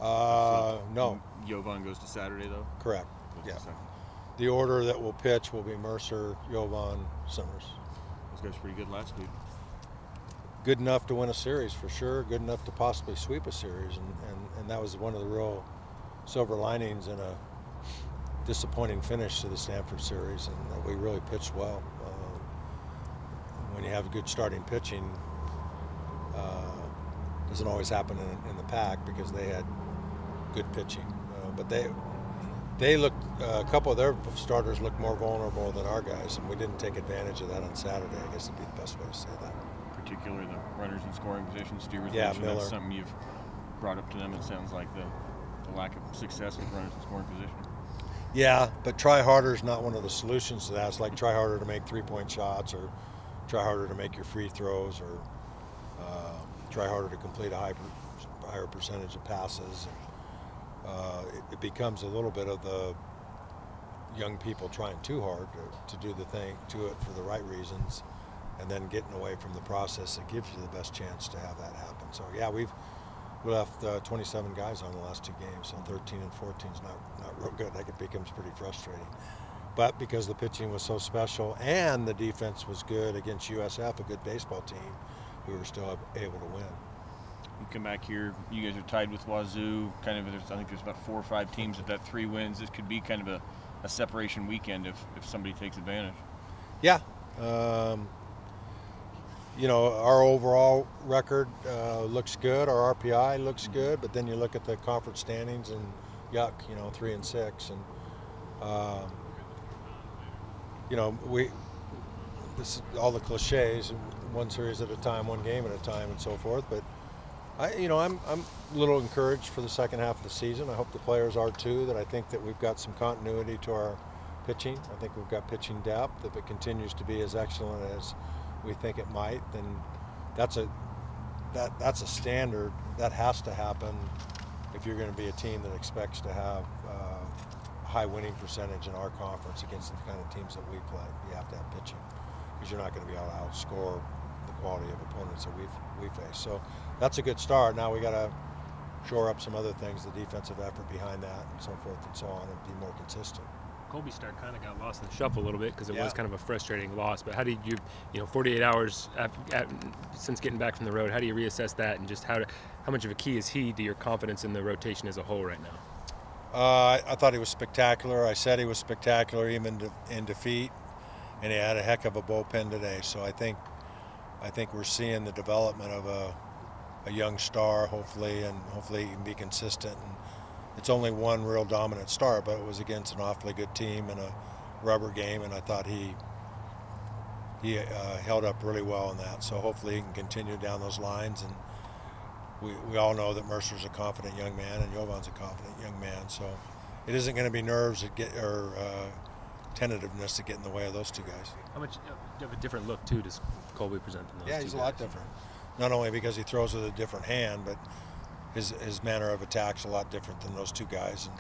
No. Jovan goes to Saturday, though? Correct. Goes Yeah. to second. The order that will pitch will be Mercer, Jovan, Summers. Those guys were pretty good last week. Good enough to win a series for sure. Good enough to possibly sweep a series, and that was one of the real silver linings in a disappointing finish to the Stanford series, and that we really pitched well. When you have good starting pitching, doesn't always happen in the pack because they had good pitching, but they looked, a couple of their starters looked more vulnerable than our guys, and we didn't take advantage of that on Saturday. I guess would be the best way to say that. Particularly the runners in scoring position. Stevers Yeah, mentioned Miller. that's something you've brought up to them. It sounds like the lack of success with runners in scoring position. Yeah, but try harder is not one of the solutions to that. It's like try harder to make three-point shots, or try harder to make your free throws, or try harder to complete a higher percentage of passes. It becomes a little bit of the young people trying too hard to do the thing, to it for the right reasons, and then getting away from the process that gives you the best chance to have that happen. So yeah, we left 27 guys on the last two games, so 13 and 14 is not real good. That becomes pretty frustrating. But because the pitching was so special and the defense was good against USF, a good baseball team, we were still able to win. You come back here, you guys are tied with Wazoo. I think there's about 4 or 5 teams at that 3 wins. This could be kind of a separation weekend if somebody takes advantage. Yeah. Our overall record looks good. Our RPI looks good, but then you look at the conference standings and yuck, 3 and 6, and this is all the cliches, one series at a time, one game at a time, and so forth. But I'm a little encouraged for the second half of the season. I hope the players are too. That I think that we've got some continuity to our pitching. I think we've got pitching depth. If it continues to be as excellent as we think it might, then that's a standard that has to happen if you're going to be a team that expects to have a high winning percentage in our conference against the kind of teams that we play. You have to have pitching because you're not going to be able to outscore the quality of opponents that we face. So that's a good start. Now we got to shore up some other things, the defensive effort behind that, and so forth and so on, and be more consistent. Colby's start kind of got lost in the shuffle a little bit because it was Yeah. kind of a frustrating loss. But how did you, 48 hours since getting back from the road, how do you reassess that, and just how much of a key is he to your confidence in the rotation as a whole right now? I thought he was spectacular. I said he was spectacular even in defeat, and he had a heck of a bullpen today. So I think we're seeing the development of a young star, hopefully, and hopefully he can be consistent. And it's only one real dominant start, but it was against an awfully good team in a rubber game, and I thought he held up really well in that. So hopefully he can continue down those lines. And we all know that Mercer's a confident young man, and Jovan's a confident young man. So it isn't going to be nerves or tentativeness that get in the way of those two guys. How much of a different look too does Colby present than those Yeah, two he's guys? a lot different. Not only because he throws with a different hand, but his manner of attack's a lot different than those two guys. And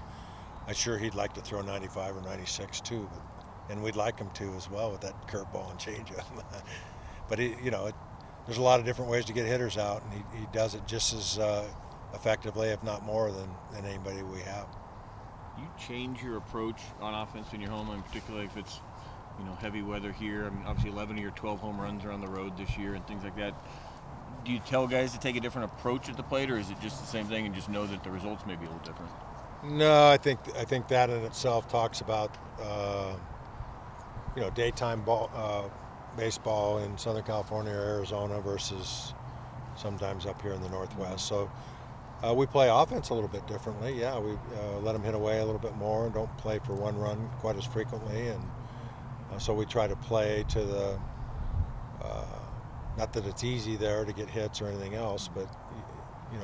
I'm sure he'd like to throw 95 or 96 too, and we'd like him to as well with that curveball and changeup. But there's a lot of different ways to get hitters out, and he does it just as effectively, if not more, than anybody we have. You change your approach on offense when you're home, and particularly if it's heavy weather here. I mean, obviously 11 of your 12 home runs are on the road this year and things like that. Do you tell guys to take a different approach at the plate, or is it just the same thing and just know that the results may be a little different? No, I think that in itself talks about daytime baseball in Southern California or Arizona versus sometimes up here in the Northwest. So we play offense a little bit differently. Yeah, we let them hit away a little bit more and don't play for one run quite as frequently, and so we try to play to the not that it's easy there to get hits or anything else, but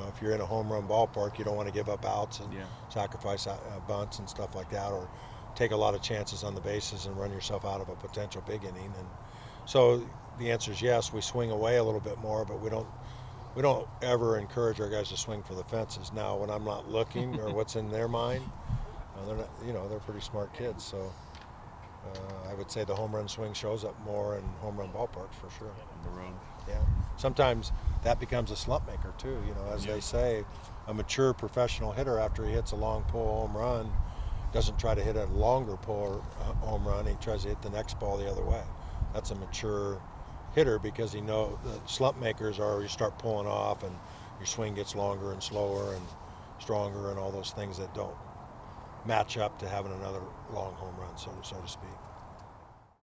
if you're in a home run ballpark, you don't want to give up outs and sacrifice bunts and stuff like that, or take a lot of chances on the bases and run yourself out of a potential big inning. And so the answer is yes, we swing away a little bit more, but we don't ever encourage our guys to swing for the fences. Now, when I'm not looking or what's in their mind, they're not, they're pretty smart kids. So I would say the home run swing shows up more in home run ballparks for sure. On the road. Yeah. Sometimes that becomes a slump maker too. You know, as Yeah. they say, a mature professional hitter, after he hits a long pull home run, doesn't try to hit a longer pull home run. He tries to hit the next ball the other way. That's a mature hitter, because he know the slump makers are you start pulling off and your swing gets longer and slower and stronger and all those things that don't match up to having another long home run, so to speak.